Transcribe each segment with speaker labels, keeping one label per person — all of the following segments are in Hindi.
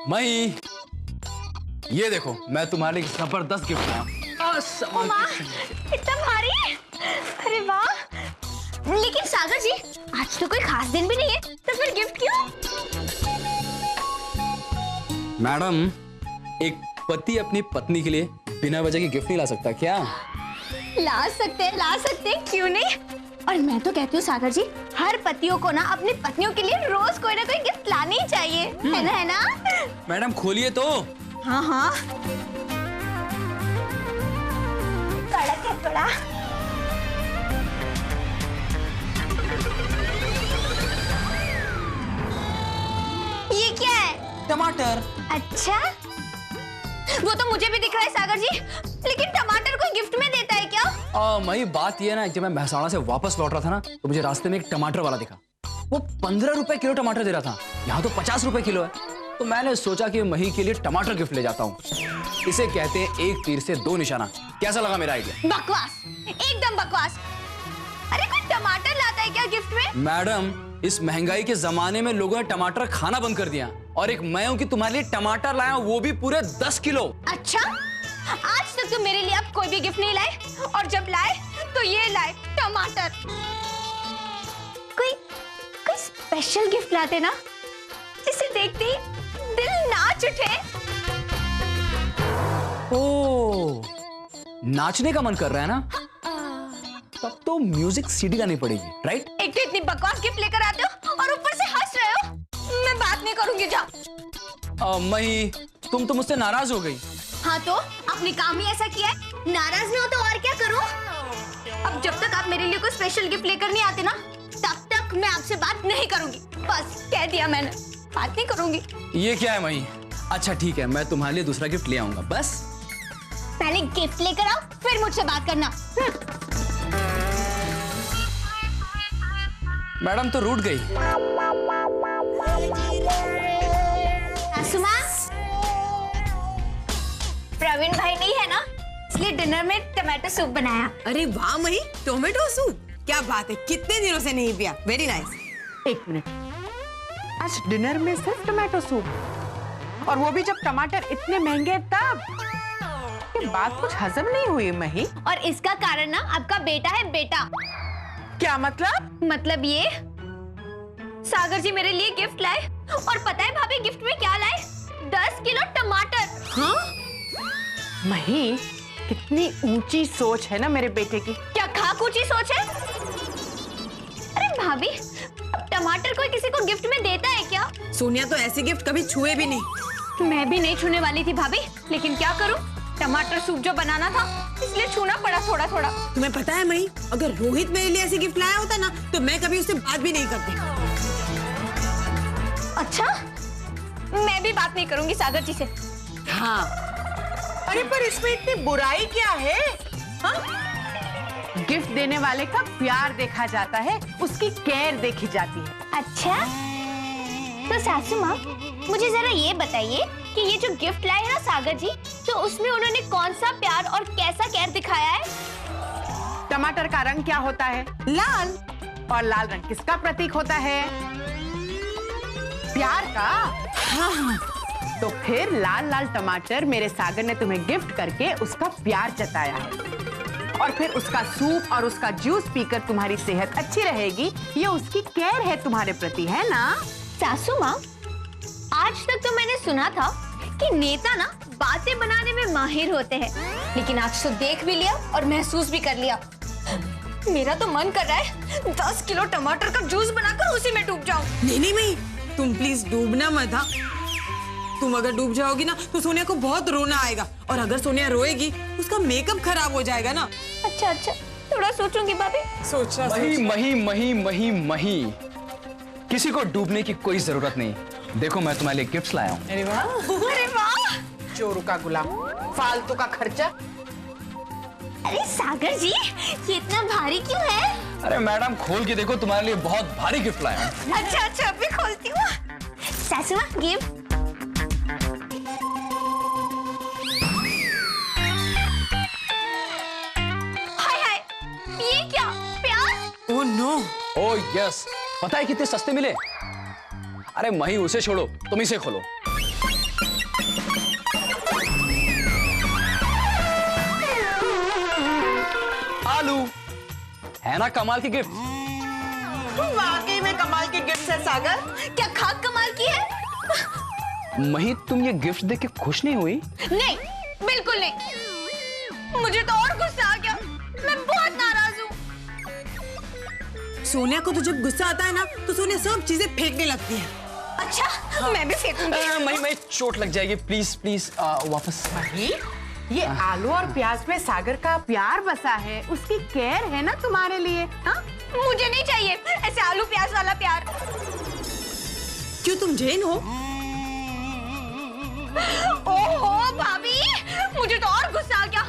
Speaker 1: मई, ये देखो मैं तुम्हारे लिए जबरदस्त गिफ्ट लाया हूं।
Speaker 2: इतना भारी, अरे वाह। लेकिन सागर जी, आज तो कोई खास दिन भी नहीं है, तो फिर गिफ्ट क्यों?
Speaker 1: मैडम, एक पति अपनी पत्नी के लिए बिना वजह की गिफ्ट नहीं ला सकता क्या?
Speaker 2: ला सकते हैं, क्यों नहीं? और मैं तो कहती हूँ सागर जी, हर पतियों को ना अपनी पत्नियों के लिए रोज कोई ना कोई गिफ्ट लानी ही चाहिए, है ना?
Speaker 1: मैडम खोलिए तो।
Speaker 2: हाँ। कड़क है थोड़ा। ये क्या है?
Speaker 1: टमाटर।
Speaker 2: अच्छा, वो तो मुझे भी दिख रहा है सागर जी, लेकिन टमाटर कोई गिफ्ट में देता है क्या?
Speaker 1: मई, बात ये है ना, जब मैं महसाणा से वापस लौट रहा था ना, तो मुझे रास्ते में एक टमाटर वाला दिखा। वो 15 रुपए किलो टमाटर दे रहा था, यहाँ तो 50 रुपए किलो है। तो मैंने सोचा कि मही के लिए टमाटर गिफ्ट ले जाता हूँ। इसे कहते हैं एक तीर से दो निशाना। कैसा लगा मेरा आइडिया?
Speaker 2: बकवास, एकदम बकवास। अरे कोई टमाटर लाता है क्या गिफ्ट में?
Speaker 1: मैडम, इस महंगाई के जमाने में लोगों ने टमाटर खाना बंद कर दिया, और एक मैं हूं कि तुम्हारे लिए टमाटर लाया, वो भी पूरे 10 किलो।
Speaker 2: अच्छा, आज तक तो मेरे लिए आप कोई भी गिफ्ट नहीं लाए, और जब लाए तो ये लाए टमाटर। कोई स्पेशल गिफ्ट लाते ना, जिसे देखते ही दिल नाच उठे।
Speaker 1: ओ, नाचने का मन कर रहा है ना? तब तो म्यूजिक सीडी लानी पड़ेगी, राइट?
Speaker 2: एक तो इतनी बकवास गिफ्ट लेकर आते हो और ऊपर से हंस रहे हो। मैं बात नहीं करूंगी, जाओ।
Speaker 1: मही, तुम तो मुझसे नाराज हो गई।
Speaker 2: हाँ तो आपने काम ही ऐसा किया है, नाराज नहीं हो तो और क्या करूं? अब जब तक आप मेरे लिए कोई स्पेशल गिफ्ट लेकर नहीं आते ना, तब तक मैं आपसे बात नहीं करूंगी। बस कह दिया मैंने, बात नहीं करूंगी।
Speaker 1: ये क्या है मही? अच्छा ठीक है, मैं तुम्हारे लिए दूसरा गिफ्ट ले आऊंगा, बस।
Speaker 2: पहले गिफ्ट लेकर आओ, फिर मुझसे बात करना।
Speaker 1: मैडम तो रूठ गई।
Speaker 2: आसुमा, प्रवीण भाई नहीं है ना, इसलिए डिनर में टमाटो सूप बनाया।
Speaker 3: अरे वाह मही, टोमेटो सूप, क्या बात है, कितने दिनों से नहीं पिया। Very nice.
Speaker 4: एक मिनट, आज डिनर में सिर्फ टमाटो सूप, और वो भी जब टमाटर इतने महंगे तब? ये बात कुछ हजम नहीं हुई मही।
Speaker 2: और इसका कारण ना आपका बेटा है, बेटा।
Speaker 4: क्या मतलब?
Speaker 2: मतलब ये, सागर जी मेरे लिए गिफ्ट लाए, और पता है भाभी गिफ्ट में क्या लाए? 10 किलो टमाटर।
Speaker 3: हाँ?
Speaker 4: मही, कितनी ऊंची सोच है ना मेरे बेटे की।
Speaker 2: क्या खाक ऊंची सोच है? अरे भाभी, अब टमाटर कोई किसी को गिफ्ट में देता है क्या?
Speaker 3: सोनिया तो ऐसे गिफ्ट कभी छुए भी नहीं।
Speaker 2: मैं भी नहीं छूने वाली थी भाभी, लेकिन क्या करूं, टमाटर सूप जो बनाना था, इसलिए छूना पड़ा थोड़ा थोड़ा।
Speaker 3: तुम्हें पता है मही, अगर रोहित मेरे लिए ऐसे गिफ्ट लाया होता ना, तो मैं कभी उससे बात भी नहीं करती।
Speaker 2: अच्छा, मैं भी बात नहीं करूंगी सागर जी से।
Speaker 3: हाँ।
Speaker 4: अरे पर इसमें इतनी बुराई क्या है? हाँ? गिफ्ट देने वाले का प्यार देखा जाता है, उसकी केयर देखी जाती है।
Speaker 2: अच्छा, तो सासू माँ, मुझे जरा ये बताइए कि ये जो गिफ्ट लाए हैं ना सागर जी, तो उसमें उन्होंने कौन सा प्यार और कैसा केयर दिखाया है?
Speaker 4: टमाटर का रंग क्या होता है?
Speaker 3: लाल।
Speaker 4: और लाल रंग किसका प्रतीक होता है? प्यार का।
Speaker 3: हाँ।
Speaker 4: तो फिर लाल लाल टमाटर मेरे सागर ने तुम्हें गिफ्ट करके उसका प्यार जताया है, और फिर उसका सूप और उसका जूस पीकर तुम्हारी सेहत अच्छी रहेगी, ये उसकी केयर है तुम्हारे प्रति, है ना?
Speaker 2: सासू माँ, आज तक तो मैंने सुना था कि नेता ना बातें बनाने में माहिर होते हैं, लेकिन आज तो देख भी लिया और महसूस भी कर लिया। मेरा तो मन कर रहा है 10 किलो टमाटर का जूस बनाकर उसी में डूब जाऊं।
Speaker 3: नहीं मही, तुम प्लीज डूबना मत। हाँ, तुम अगर डूब जाओगी ना, तो सोनिया को बहुत रोना आएगा, और अगर सोनिया रोएगी, उसका मेकअप खराब हो जाएगा ना।
Speaker 2: अच्छा, थोड़ा सोचूंगी भाभी।
Speaker 3: सोच रहा
Speaker 1: मही मही मही मही मही, किसी को डूबने की कोई जरूरत नहीं। देखो मैं तुम्हारे लिए गिफ्ट्स लाया हूँ।
Speaker 3: अरे वाह।
Speaker 2: अरे वाह।
Speaker 4: चोरू का गुलाम, फालतू का खर्चा।
Speaker 2: अरे सागर जी, ये इतना भारी क्यों है?
Speaker 1: अरे मैडम, खोल के देखो, तुम्हारे लिए बहुत भारी गिफ्ट लाया हूँ।
Speaker 2: अच्छा, अभी खोलती हूँ। सासू माँ, गिफ्ट। हाय, ये क्या? प्याज?
Speaker 3: Oh no.
Speaker 1: ओह यस, पता है कितने सस्ते मिले? अरे मही, उसे छोड़ो, तुम इसे खोलो। आलू। है ना कमाल की गिफ्ट?
Speaker 3: वाकई में कमाल की गिफ्ट है सागर।
Speaker 2: क्या खाक कमाल की है?
Speaker 1: मही, तुम ये गिफ्ट देख के खुश नहीं हुई?
Speaker 2: नहीं, बिल्कुल नहीं। मुझे तो और गुस्सा आ गया। मैं बहुत नाराज हूँ।
Speaker 3: सोनिया को तो जब गुस्सा आता है ना तो सोनिया सब चीजें फेंकने लगती है।
Speaker 2: अच्छा, मैं भी फेंकूंगी।
Speaker 1: मही, चोट लग जाएगी। प्लीज प्लीज वापस।
Speaker 4: ये आलू और प्याज में सागर का प्यार बसा है, उसकी केयर है ना तुम्हारे लिए। हाँ,
Speaker 2: मुझे नहीं चाहिए ऐसे आलू प्याज वाला प्यार।
Speaker 3: क्यों, तुम जैन हो?
Speaker 2: ओहो भाभी, मुझे तो और गुस्सा आ गया।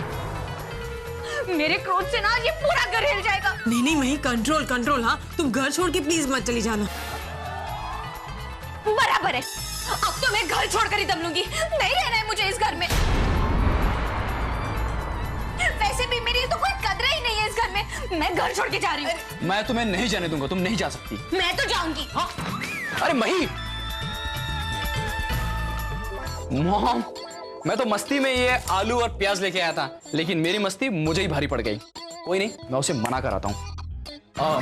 Speaker 2: मेरे क्रोध से ना ये पूरा घर हिल जाएगा।
Speaker 3: नहीं नहीं वही कंट्रोल कंट्रोल। हाँ, तुम घर छोड़ के प्लीज मत चली जाना।
Speaker 2: बराबर है, अब तो मैं घर छोड़कर ही दम लूंगी। नहीं रहना है मुझे इस घर में। वैसे भी मेरी तो कोई कदर ही नहीं है इस घर में। मैं घर छोड़ के जा रही हूँ।
Speaker 1: मैं तुम्हें नहीं जाने दूंगा, तुम नहीं जा सकती।
Speaker 2: मैं तो जाऊंगी।
Speaker 1: अरे मही, मॉम, मैं तो मस्ती में ये आलू और प्याज लेके आया था, लेकिन मेरी मस्ती मुझे ही भारी पड़ गई। कोई नहीं, मैं उसे मना कराता हूँ।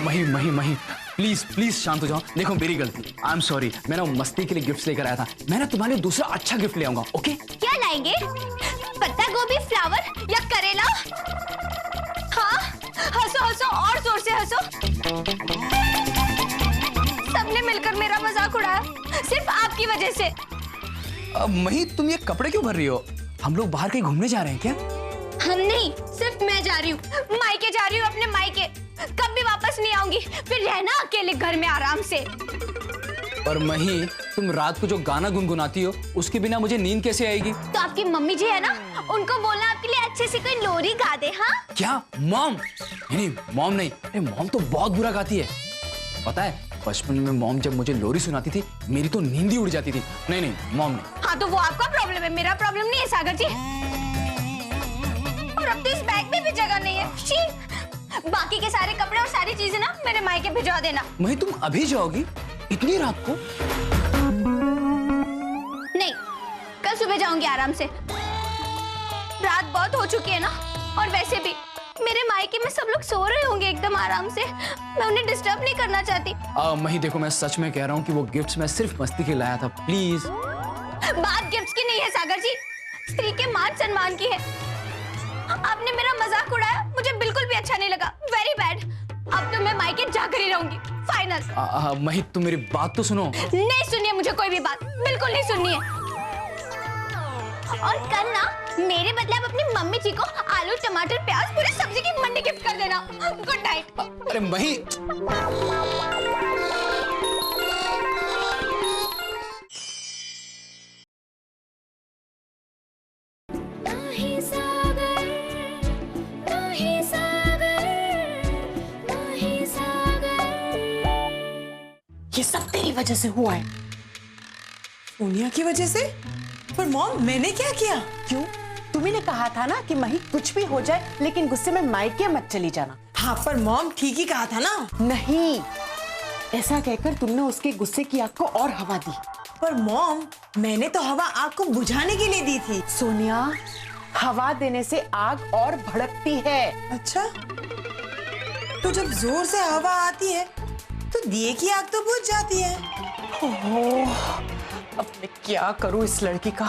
Speaker 1: मही मही मही, प्लीज प्लीज शांत हो जाओ। देखो मेरी गलती, आई एम सॉरी। मैं ना मस्ती के लिए गिफ्ट लेकर आया था। मैं ना तुम्हारे लिए दूसरा अच्छा गिफ्ट ले आऊंगा। ओके?
Speaker 2: क्या लाएंगे? पत्ता गोभी, फ्लावर या करेला? हाँ, हंसो हंसो और जोर से हंसो। सबने मिलकर मेरा मजाक उड़ाया, सिर्फ आपकी वजह से।
Speaker 1: मही, तुम ये कपड़े क्यों भर रही हो? हम लोग बाहर कहीं घूमने जा रहे हैं क्या?
Speaker 2: हम नहीं, सिर्फ मैं जा रही हूँ। मायके जा रही हूँ, अपने मायके। कभी वापस नहीं आऊंगी। फिर रहना अकेले घर में आराम से।
Speaker 1: और मही, तुम रात को जो गाना गुनगुनाती हो उसके बिना मुझे नींद कैसे आएगी?
Speaker 2: तो आपकी मम्मी जी है ना, उनको बोलना आपके लिए अच्छे से कोई लोरी गा दे। हाँ,
Speaker 1: क्या मॉम? नहीं मॉम नहीं, अरे मॉम तो बहुत बुरा गाती है। पता है, बचपन में मॉम जब मुझे लोरी सुनाती थी मेरी तो नींद ही उड़ जाती थी। नहीं नहीं मॉम नहीं।
Speaker 2: हाँ, तो वो आपका प्रॉब्लम है, मेरा प्रॉब्लम नहीं है सागर जी। और अब तो इस बैग में भी जगह नहीं है। शी, बाकी के सारे कपड़े और सारी चीजें ना मेरे मायके भिजवा देना।
Speaker 1: मही, तुम अभी जाओगी इतनी रात को?
Speaker 2: नहीं, कल सुबह जाऊंगी आराम से। रात बहुत हो चुकी है ना, और वैसे भी मेरे मायके में सब लोग सो रहे होंगे एकदम आराम से। मैं उन्हें डिस्टर्ब नहीं करना चाहती।
Speaker 1: मही देखो, मैं सच में कह रहा हूँ कि वो गिफ्ट्स मैं सिर्फ मस्ती के लाया था। प्लीज।
Speaker 2: बात गिफ्ट्स की नहीं है सागर जी, स्त्री के मान सम्मान की है। आपने मेरा मजाक उड़ाया, मुझे बिल्कुल भी अच्छा नहीं लगा। Very bad. अब तो मैं मायके जाकर ही रहूंगी, फाइनल।
Speaker 1: मही, तुम मेरी बात तो सुनो।
Speaker 2: नहीं सुननी है मुझे कोई भी बात, बिल्कुल नहीं सुननी है। और कल ना मेरे बदले आप अपनी मम्मी जी को आलू टमाटर प्याज पूरी सब्जी की मंडी गिफ्ट कर देना। Good night.
Speaker 1: अरे मही,
Speaker 3: ये सब तेरी वजह से हुआ है। सोनिया की वजह से? पर मॉम, मैंने क्या किया?
Speaker 4: क्यों? तुम्ही ने कहा था ना कि मही कुछ भी हो जाए लेकिन गुस्से में मायके मत चली जाना।
Speaker 3: हाँ, पर मॉम ठीक ही कहा था ना।
Speaker 4: नहीं, ऐसा कहकर तुमने उसके गुस्से की आग को और हवा दी।
Speaker 3: पर मॉम, मैंने तो हवा आग को बुझाने के लिए दी थी।
Speaker 4: सोनिया, हवा देने से आग और भड़कती है।
Speaker 3: अच्छा, तो जब जोर से हवा आती है तो दिए की आग तो बुझ जाती है।
Speaker 4: ओह, अब मैं क्या करूं इस लड़की का।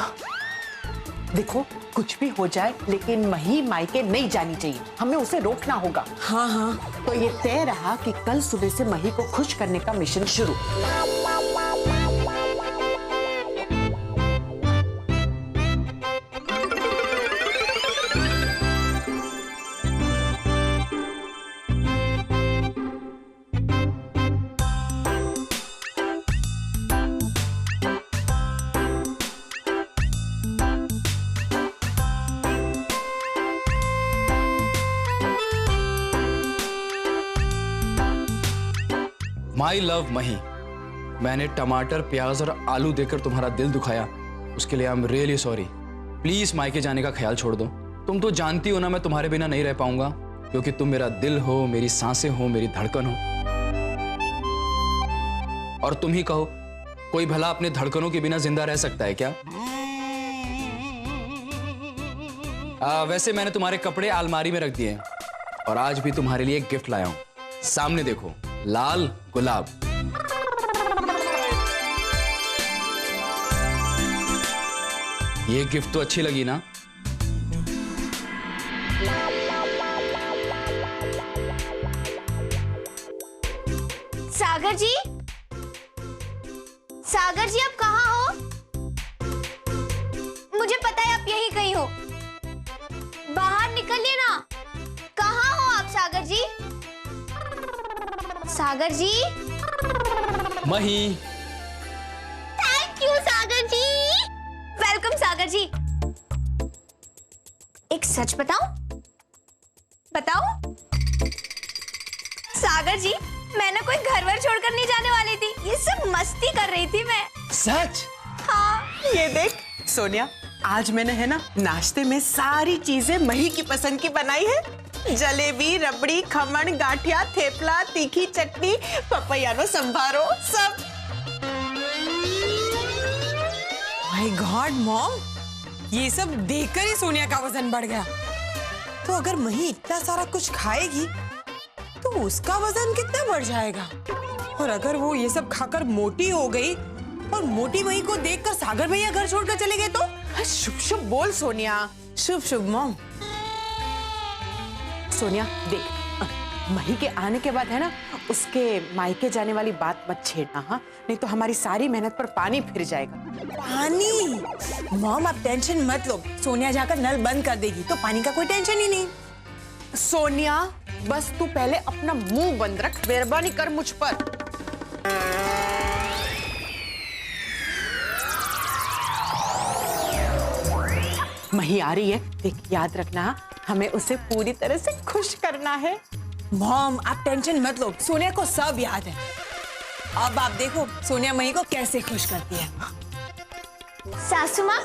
Speaker 4: देखो, कुछ भी हो जाए लेकिन मही मायके नहीं जानी चाहिए। हमें उसे रोकना होगा।
Speaker 3: हाँ हाँ।
Speaker 4: तो ये तय रहा कि कल सुबह से मही को खुश करने का मिशन शुरू।
Speaker 1: माई लव मही, मैंने टमाटर प्याज और आलू देकर तुम्हारा दिल दुखाया, उसके लिए I am really sorry. Please मायके जाने का ख्याल छोड़ दो। तुम तो जानती हो ना मैं तुम्हारे बिना नहीं रह पाऊंगा, क्योंकि तुम मेरा दिल हो, मेरी सांसें हो, मेरी धड़कन हो। और तुम ही कहो, कोई भला अपने धड़कनों के बिना जिंदा रह सकता है क्या? वैसे मैंने तुम्हारे कपड़े अलमारी में रख दिए हैं और आज भी तुम्हारे लिए एक गिफ्ट लाया हूं। सामने देखो, लाल गुलाब। ये गिफ्ट तो अच्छी लगी ना?
Speaker 2: सागर जी, सागर जी आप कहाँ हो? मुझे पता है आप यहीं कहीं हो। बाहर निकलिए ना। कहाँ हो आप सागर जी? सागर जी,
Speaker 1: मही।
Speaker 2: Thank you Sagar ji. Welcome Sagar ji. एक सच बताऊं? बताऊं? सागर जी, मैं ना कोई घर वर छोड़कर नहीं जाने वाली थी। ये सब मस्ती कर रही थी मैं।
Speaker 1: सच?
Speaker 2: हाँ।
Speaker 4: ये देख सोनिया, आज मैंने है ना नाश्ते में सारी चीजें मही की पसंद की बनाई है। जलेबी, रबड़ी, खमण, गाठिया, थेपला, तीखी चटनी, पपैयानो संभारो, सब।
Speaker 3: माय गॉड मॉम, ये सब देखकर ही सोनिया का वजन बढ़ गया। तो अगर मही इतना सारा कुछ खाएगी तो उसका वजन कितना बढ़ जाएगा। और अगर वो ये सब खाकर मोटी हो गई और मोटी मही को देखकर सागर भैया घर छोड़कर चले गए तो?
Speaker 4: शुभ शुभ बोल सोनिया।
Speaker 3: शुभ शुभ मॉम।
Speaker 4: सोनिया देख, मही के आने के बाद है ना उसके मायके जाने वाली बात मत छेड़ना, हाँ? नहीं तो हमारी सारी मेहनत पर पानी फिर जाएगा।
Speaker 3: पानी? मॉम आप टेंशन मत लो, सोनिया जाकर नल बंद कर देगी तो पानी का कोई टेंशन ही नहीं।
Speaker 4: सोनिया बस तू पहले अपना मुंह बंद रख, मेहरबानी कर मुझ पर। मही आ रही है, देख याद रखना, हमें उसे पूरी तरह से खुश करना है।
Speaker 3: मॉम आप टेंशन मत लो, सोनिया को सब याद है। अब आप देखो सोनिया मही को कैसे खुश करती है।
Speaker 2: सासू माँ,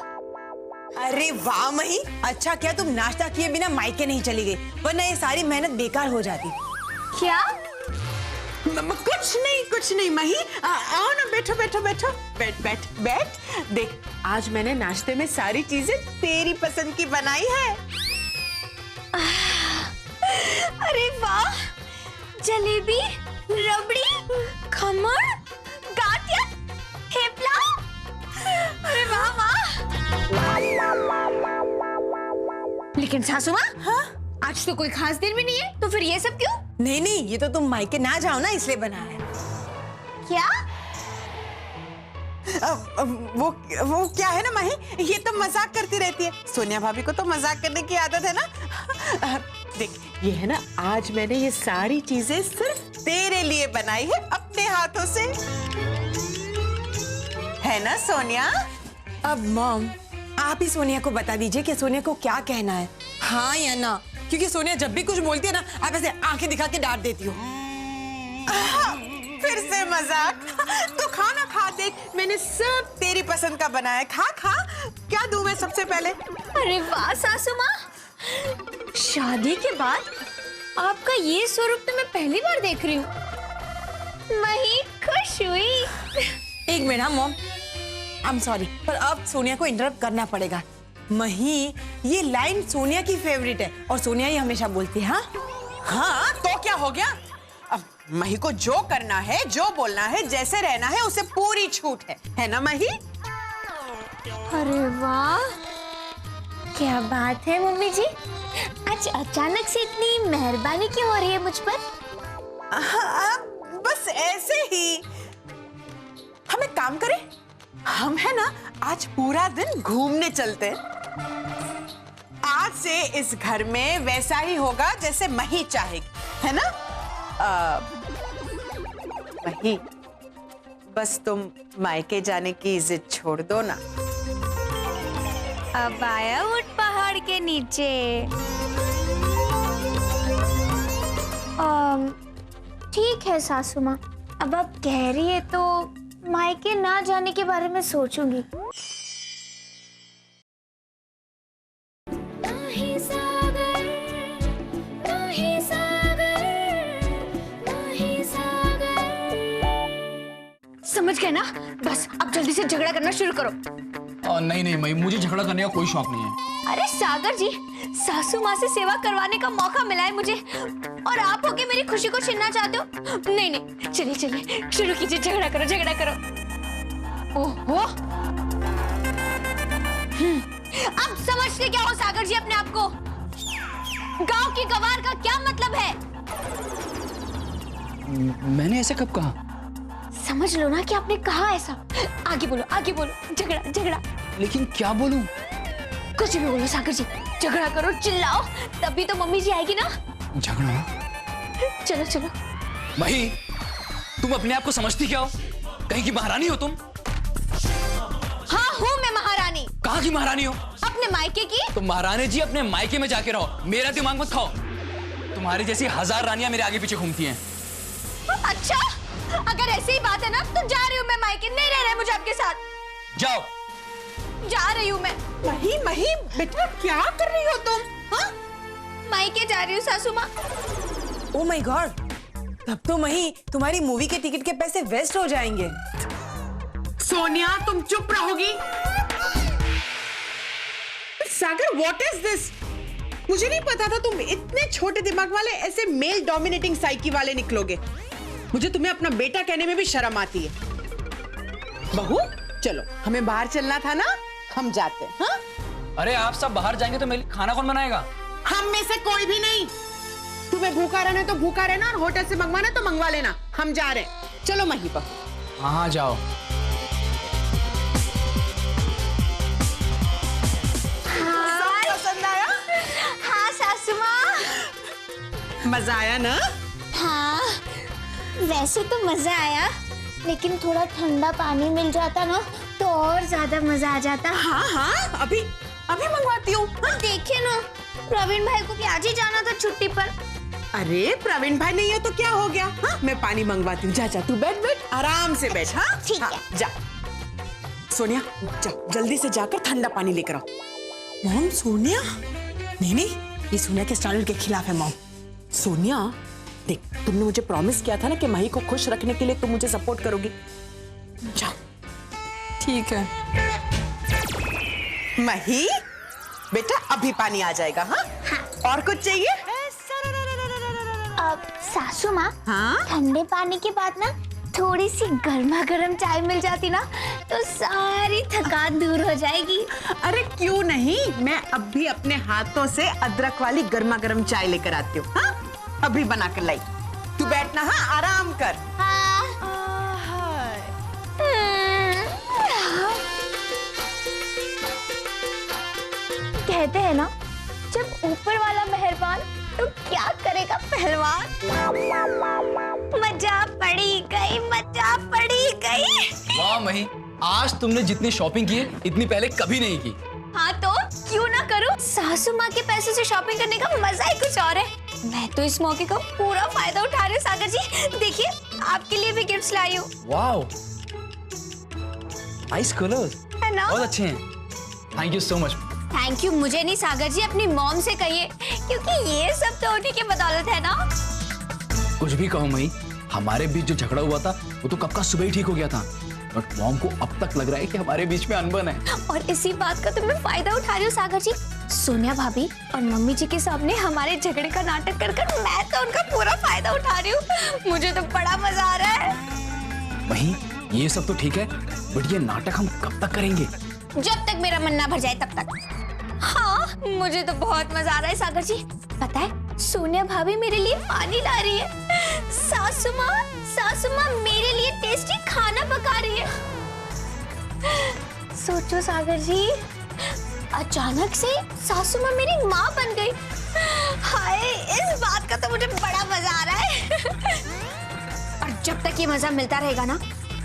Speaker 3: अरे वाह मही, अच्छा क्या तुम नाश्ता किए बिना मायके नहीं चली गई, वरना ये सारी मेहनत बेकार हो जाती।
Speaker 2: क्या?
Speaker 4: कुछ नहीं मही, आओ ना, बैठो बैठो बैठो, बैठ बैठ बैठ। देख आज मैंने नाश्ते में सारी चीजें तेरी पसंद की बनाई है।
Speaker 2: अरे वाह, जलेबी, रबड़ी, खमण, गाठिया, थेपला। अरे वाह वाह। लेकिन सासू माँ, हाँ? आज तो कोई खास दिन भी नहीं है, तो फिर ये सब क्यों?
Speaker 3: नहीं नहीं, ये तो तुम मायके ना जाओ ना इसलिए बना है।
Speaker 2: क्या?
Speaker 4: वो क्या है ना मही, ये तो मजाक करती रहती है। सोनिया भाभी को तो मजाक करने की आदत है ना। देख ये है ना, आज मैंने ये सारी चीजें सिर्फ तेरे लिए बनाई है, अपने हाथों से, है ना सोनिया?
Speaker 3: अब मॉम आप ही सोनिया को बता दीजिए कि सोनिया को क्या कहना है, हाँ या ना, क्योंकि सोनिया जब भी कुछ बोलती है ना आप ऐसे आंखें दिखा के डांट देती हो।
Speaker 4: फिर से मजाक। तो खाना खा, देख मैंने सब तेरी पसंद का बनाया है, खा खा। क्या दूं मैं सबसे पहले?
Speaker 2: अरे वाह सासू माँ, शादी के बाद आपका ये स्वरूप तो मैं पहली बार देख रही हूँ। मही खुश हुई।
Speaker 3: एक मिनट, हाँ मॉम, आई एम सॉरी, पर अब सोनिया को इंटरप्ट करना पड़ेगा। मही, ये लाइन सोनिया की फेवरेट है और सोनिया ही हमेशा बोलती है। हाँ
Speaker 4: हाँ तो क्या हो गया? अब मही को जो करना है, जो बोलना है, जैसे रहना है, उसे पूरी छूट है ना मही?
Speaker 2: अरे वाह, क्या बात है मम्मी जी, आज अचानक से इतनी मेहरबानी क्यों हो रही है मुझ पर?
Speaker 4: बस ऐसे ही। हम एक काम करें, हम है ना आज पूरा दिन घूमने चलते हैं। आज से इस घर में वैसा ही होगा जैसे मही चाहेगी, है ना? मही, बस तुम मायके जाने की जिद छोड़ दो ना।
Speaker 2: अब आया ऊंट पहाड़ के नीचे। ठीक है सासू माँ, अब आप कह रही है तो मायके ना जाने के बारे में सोचूंगी। समझ गए ना? बस अब जल्दी से झगड़ा करना शुरू करो।
Speaker 1: नहीं नहीं मई, मुझे झगड़ा करने का कोई शौक नहीं है।
Speaker 2: अरे सागर जी, सासू माँ से सेवा करवाने का मौका मिला है मुझे, और आप होके मेरी खुशी को छीनना चाहते हो? नहीं नहीं, चलिए चलिए शुरू कीजिए, झगड़ा करो झगड़ा करो। ओहो, अब समझते क्या हो सागर जी अपने आप को? गांव की गवार का क्या मतलब है?
Speaker 1: मैंने ऐसे कब कहा?
Speaker 2: समझ लो ना कि आपने कहा ऐसा। आगे बोलो आगे बोलो, झगड़ा झगड़ा।
Speaker 1: लेकिन क्या बोलूं?
Speaker 2: कुछ भी बोलो सागर जी, झगड़ा करो, चिल्लाओ, तभी तो मम्मी जी आएगी ना।
Speaker 1: झगड़ा?
Speaker 2: चलो चलो।
Speaker 1: मही, तुम अपने आप को समझती क्या हो? कहीं की महारानी हो तुम?
Speaker 2: हाँ हूँ मैं महारानी।
Speaker 1: कहाँ की महारानी हो?
Speaker 2: अपने मायके की।
Speaker 1: तो महारानी जी अपने मायके में जाके रहो, मेरा दिमाग मत खाओ। तुम्हारी जैसी 1000 रानियां मेरे आगे पीछे घूमती हैं।
Speaker 2: अच्छा, अगर ऐसी ही बात है ना तो जा रही हूँ मैं मायके, नहीं रहना है मुझे आपके साथ।
Speaker 1: जाओ।
Speaker 2: जा रही हूँ मैं।
Speaker 3: मही मही बेटा, क्या कर रही हो तुम? हाँ?
Speaker 2: मायके जा रही हूँ सासू माँ।
Speaker 3: ओ माय गॉड, तब तो मही तुम्हारी मूवी के टिकट के पैसे वेस्ट हो जाएंगे।
Speaker 4: सोनिया, तुम चुप रहोगी? सागर, व्हाट इज दिस? मुझे नहीं पता था तुम इतने छोटे दिमाग वाले ऐसे मेल डोमिनेटिंग साइकी वाले निकलोगे। मुझे तुम्हें अपना बेटा कहने में भी शर्म आती है। बहू, चलो, हमें बाहर चलना था ना, हम जाते हैं। हाँ?
Speaker 1: अरे आप सब बाहर जाएंगे तो मेरे लिए खाना कौन बनाएगा?
Speaker 4: हम में से कोई भी नहीं। तुम्हें भूखा रहना है तो भूखा रहना, और होटल से मंगवाना है तो मंगवा लेना। हम जा रहे हैं, चलो मही बहू।
Speaker 1: हाँ जाओ।
Speaker 4: पसंद आया?
Speaker 2: हाँ सासू माँ।
Speaker 4: मजा आया ना?
Speaker 2: हाँ, वैसे तो मजा आया, लेकिन थोड़ा ठंडा पानी मिल जाता ना तो और ज्यादा मजा आ जाता।
Speaker 4: हाँ हाँ, अभी अभी मंगवाती हूँ। हाँ?
Speaker 2: देखिए ना, प्रवीण भाई को भी आज ही जाना था छुट्टी पर।
Speaker 4: अरे प्रवीण भाई नहीं है तो क्या हो गया? हाँ? मैं पानी मंगवाती हूँ। जा जा, तू बैठ बैठ, आराम से बैठ। हाँ
Speaker 2: ठीक
Speaker 4: हाँ,
Speaker 2: है।
Speaker 4: जा सोनिया, जा जल्दी से जाकर ठंडा पानी लेकर आओ। मॉम, सोनिया? नहीं नहीं, ये सोनिया के स्टैंडर्ड के खिलाफ है मॉम। सोनिया देख, तुमने मुझे प्रॉमिस किया था ना कि माही को खुश रखने के लिए तुम मुझे सपोर्ट करोगी। जाओ।
Speaker 3: ठीक है
Speaker 4: माही बेटा, अभी पानी आ जाएगा। हाँ, और कुछ चाहिए?
Speaker 2: अब सासू माँ,
Speaker 4: हाँ?
Speaker 2: ठंडे पानी के बाद ना थोड़ी सी गर्मा गर्म चाय मिल जाती ना तो सारी थकान दूर हो जाएगी।
Speaker 4: अरे क्यों नहीं, मैं अभी अपने हाथों से अदरक वाली गर्मा गर्म चाय लेकर आती हूँ। हाँ? अभी बना कर लाई। तू बैठना, हाँ, आराम कर।
Speaker 2: हाँ। कहते हैं ना, जब ऊपर वाला मेहरबान तो क्या करेगा पहलवान। मजा पड़ी गई, मजा पड़ी गई।
Speaker 1: वाह मही, आज तुमने जितनी शॉपिंग की है इतनी पहले कभी नहीं की।
Speaker 2: हाँ तो क्यों ना करूं? सासू माँ के पैसों से शॉपिंग करने का मजा ही कुछ और है। मैं तो इस मौके का पूरा फायदा उठा रही हूँ सागर जी। देखिए, आपके लिए भी गिफ्ट्स लाई हूँ।
Speaker 1: वाह, नाइस कलर्स,
Speaker 2: है ना?
Speaker 1: बहुत अच्छे हैं। Thank you so much.
Speaker 2: Thank you मुझे नहीं सागर जी, अपनी मॉम से कहिए, क्योंकि ये सब तो उन्हीं के बदौलत है ना।
Speaker 1: कुछ भी कहो मई, हमारे बीच जो झगड़ा हुआ था वो तो कब का सुबह ही ठीक हो गया था, बट मॉम को अब तक लग रहा है कि हमारे बीच में अनबन है।
Speaker 2: और इसी बात का तो मैं फायदा उठा रही हूँ सागर जी। सोनिया भाभी और मम्मी जी के सामने हमारे झगड़े का नाटक कर कर मैं तो उनका पूरा फायदा उठा रही हूँ। मुझे तो बड़ा मजा आ रहा है।
Speaker 1: मही, ये सब तो ठीक है, बट ये नाटक हम कब तक करेंगे?
Speaker 2: जब तक मेरा मन ना भर जाए तब तक। हाँ, मुझे तो बहुत मजा आ रहा है सागर जी। पता है, सोनिया भाभी मेरे लिए पानी ला रही है। सासू माँ मेरे लिए टेस्टी खाना पका रही है। सोचो सागर जी, अचानक से सासू माँ मेरी माँ बन गई। हाय, इस बात का तो मुझे बड़ा मजा आ रहा है। और जब तक ये मजा मिलता रहेगा ना,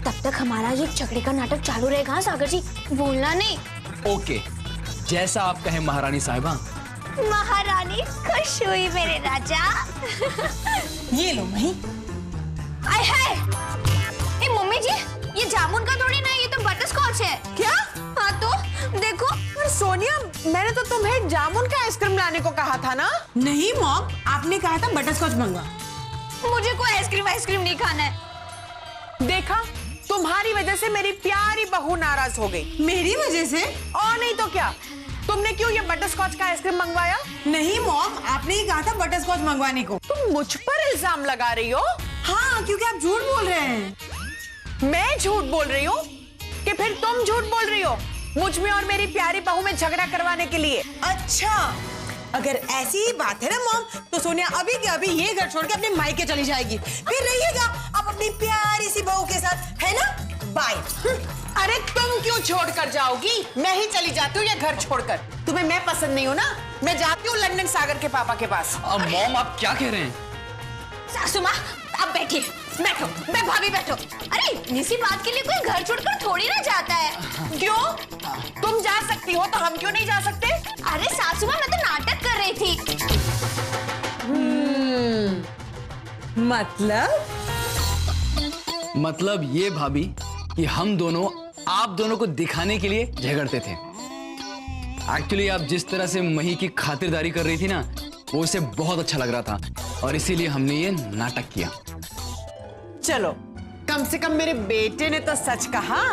Speaker 2: तब तक हमारा ये झगड़े का नाटक चालू रहेगा। हाँ सागर जी, भूलना नहीं।
Speaker 1: ओके, जैसा आप कहें महारानी साहिबा।
Speaker 2: महारानी खुश हुई मेरे राजा।
Speaker 3: ये लो मही।
Speaker 2: आय हाय, ए मम्मी जी, ये जामुन का थोड़ी ना, ये तो बटरस्कॉच है।
Speaker 3: क्या?
Speaker 2: हाँ तो देखो।
Speaker 3: सोनिया, मैंने तो तुम्हें जामुन का आइसक्रीम लाने को कहा था ना। नहीं मॉम, आपने कहा था बटरस्कॉच मंगवा।
Speaker 2: मुझे कोई आइसक्रीम नहीं खाना है।
Speaker 4: देखा, तुम तुम्हारी वजह से मेरी प्यारी बहू नाराज हो गई।
Speaker 3: मेरी वजह से?
Speaker 4: और नहीं तो क्या, तुमने क्यों ये बटरस्कॉच का आइसक्रीम मंगवाया?
Speaker 3: नहीं मॉम, आपने ही कहा था बटरस्कॉच मंगवाने को।
Speaker 4: तुम मुझ पर इल्जाम लगा रही हो?
Speaker 3: हाँ, क्योंकि आप झूठ बोल रहे हैं।
Speaker 4: मैं झूठ बोल रही हूँ कि फिर तुम झूठ बोल रही हो मुझ में और मेरी प्यारी बहू में झगड़ा करवाने के लिए?
Speaker 3: अच्छा, अगर ऐसी ही बात है ना मॉम, तो सोनिया अभी के अभी ये घर छोड़ के अपने मायके चली जाएगी। फिर रहिएगा आप अपनी प्यारी सी बहू के साथ, है ना? बाय।
Speaker 4: अरे तुम क्यों छोड़ कर जाओगी? मैं ही चली जाती हूँ ये घर छोड़कर। तुम्हें मैं पसंद नहीं हूँ ना? मैं जाती हूँ लंदन सागर के पापा के पास।
Speaker 1: अब मॉम आप क्या कह रहे हैं?
Speaker 2: सासू माँ, आप बैठिए, बैठो, मैं भाभी बैठो। अरे इसी बात के लिए कोई घर छोड़कर थोड़ी ना जाता है।
Speaker 4: क्यों? तुम जा सकती हो तो हम क्यों नहीं जा सकते?
Speaker 2: अरे सासू माँ, मैं तो नाटक कर रही थी।
Speaker 1: मतलब ये भाभी कि हम दोनों आप दोनों को दिखाने के लिए झगड़ते थे। एक्चुअली आप जिस तरह से मही की खातिरदारी कर रही थी ना, वो उसे बहुत अच्छा लग रहा था और इसीलिए हमने ये नाटक किया।
Speaker 4: चलो, कम से कम मेरे बेटे ने तो सच कहा।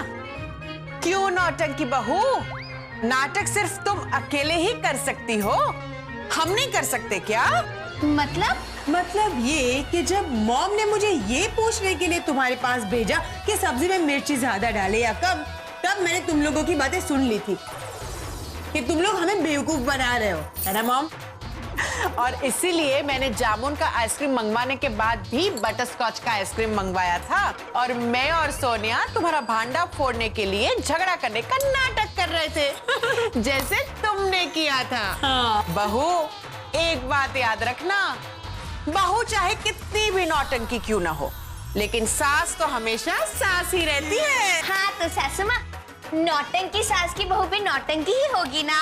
Speaker 4: क्यों नौटंकी बहू? नाटक सिर्फ तुम अकेले ही कर सकती हो, हम नहीं कर सकते क्या?
Speaker 3: मतलब ये कि जब मॉम ने मुझे ये पूछने के लिए तुम्हारे पास भेजा कि सब्जी में मिर्ची ज्यादा डाले या कम, तब मैंने तुम लोगों की बातें सुन ली थी कि तुम लोग हमें बेवकूफ बना रहे हो, है ना मॉम?
Speaker 4: और इसीलिए मैंने जामुन का आइसक्रीम मंगवाने के बाद भी बटरस्कॉच का आइसक्रीम मंगवाया था और मैं और सोनिया तुम्हारा भांडा फोड़ने के लिए झगड़ा करने का नाटक कर रहे थे जैसे तुमने किया था।
Speaker 3: हाँ।
Speaker 4: बहू, एक बात याद रखना, बहू चाहे कितनी भी नौटंकी क्यों ना हो, लेकिन सास तो हमेशा सास ही रहती है।
Speaker 2: हाँ तो सासू माँ, नौटंकी सास की बहू भी नौटंकी ही होगी ना।